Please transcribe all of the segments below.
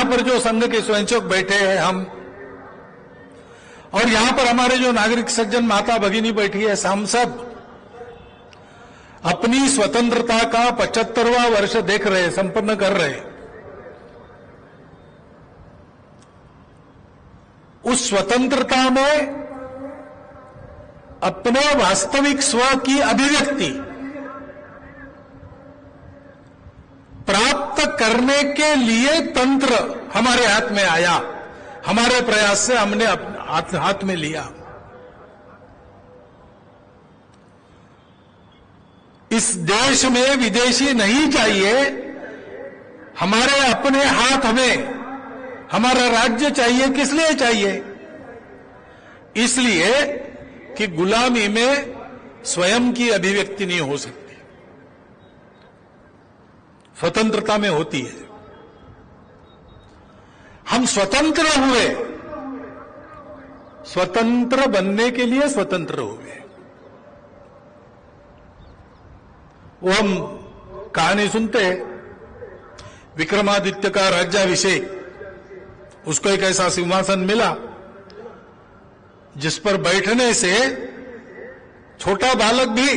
यहां पर जो संघ के स्वयंसेवक बैठे हैं हम, और यहां पर हमारे जो नागरिक सज्जन माता भगिनी बैठी है, हम सब अपनी स्वतंत्रता का 75वां वर्ष देख रहे, संपन्न कर रहे। उस स्वतंत्रता में अपने वास्तविक स्व की अभिव्यक्ति प्राप्त करने के लिए तंत्र हमारे हाथ में आया, हमारे प्रयास से हमने हाथ में लिया। इस देश में विदेशी नहीं चाहिए, हमारे अपने हाथ में हमारा राज्य चाहिए। किस लिए चाहिए? इसलिए कि गुलामी में स्वयं की अभिव्यक्ति नहीं हो सकती, स्वतंत्रता में होती है। हम स्वतंत्र हुए, स्वतंत्र बनने के लिए स्वतंत्र हुए। वो हम कहानी सुनते, विक्रमादित्य का राज्याभिषेक, उसको एक ऐसा सिंहासन मिला जिस पर बैठने से छोटा बालक भी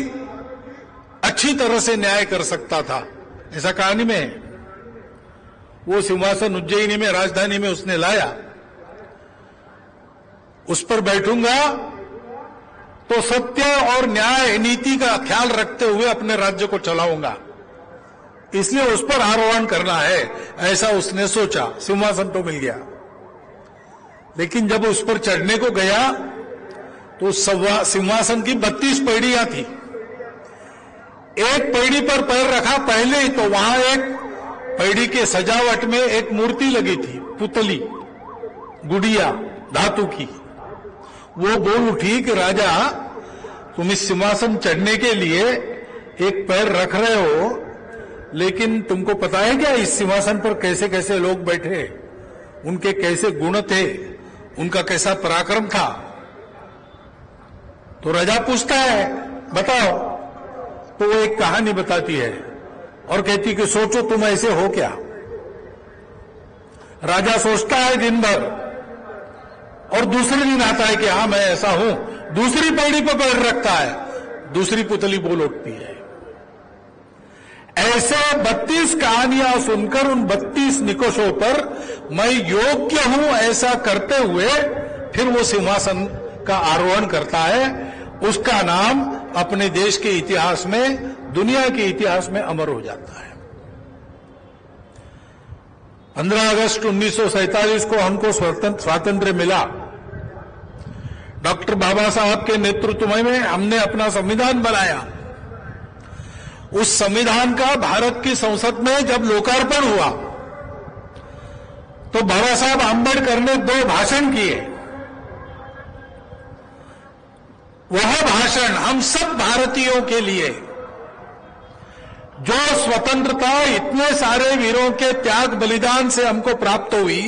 अच्छी तरह से न्याय कर सकता था, ऐसा कहानी में है। वो सिंहासन उज्जैनी में, राजधानी में उसने लाया। उस पर बैठूंगा तो सत्य और न्याय नीति का ख्याल रखते हुए अपने राज्य को चलाऊंगा, इसलिए उस पर आरोहण करना है, ऐसा उसने सोचा। सिंहासन तो मिल गया, लेकिन जब उस पर चढ़ने को गया तो सिंहासन की 32 पैड़ियां थी। एक पैड़ी पर पैर रखा पहले ही तो वहां एक पैड़ी के सजावट में एक मूर्ति लगी थी, पुतली, गुड़िया धातु की। वो बोल उठी कि राजा, तुम इस सिंहासन चढ़ने के लिए एक पैर रख रहे हो, लेकिन तुमको पता है क्या इस सिंहासन पर कैसे कैसे लोग बैठे, उनके कैसे गुण थे, उनका कैसा पराक्रम था? तो राजा पूछता है, बताओ। तो वो एक कहानी बताती है और कहती कि सोचो तुम ऐसे हो क्या। राजा सोचता है दिन भर, और दूसरे दिन आता है कि हाँ मैं ऐसा हूं, दूसरी पैड़ी पर पैर रखता है, दूसरी पुतली बोल उठती है। ऐसे 32 कहानियां सुनकर उन 32 निकषों पर मैं योग्य हूं ऐसा करते हुए फिर वो सिंहासन का आरोहण करता है। उसका नाम अपने देश के इतिहास में, दुनिया के इतिहास में अमर हो जाता है। 15 अगस्त 1947 को हमको स्वातंत्र्य मिला। डॉक्टर बाबा साहब के नेतृत्व में हमने अपना संविधान बनाया। उस संविधान का भारत की संसद में जब लोकार्पण हुआ तो बाबा साहब आंबेडकर ने 2 भाषण किए। वह भाषण हम सब भारतीयों के लिए, जो स्वतंत्रता इतने सारे वीरों के त्याग बलिदान से हमको प्राप्त हुई,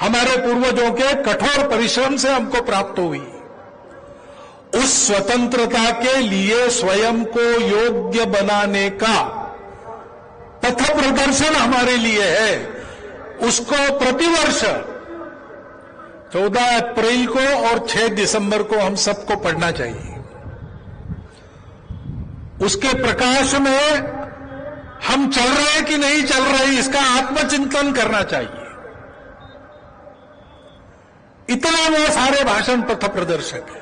हमारे पूर्वजों के कठोर परिश्रम से हमको प्राप्त हुई, उस स्वतंत्रता के लिए स्वयं को योग्य बनाने का पथ प्रदर्शन हमारे लिए है। उसको प्रतिवर्ष 14 अप्रैल को और 6 दिसंबर को हम सबको पढ़ना चाहिए। उसके प्रकाश में हम चल रहे हैं कि नहीं चल रहे, इसका आत्मचिंतन करना चाहिए। इतना वो सारे भाषण पथ प्रदर्शक है।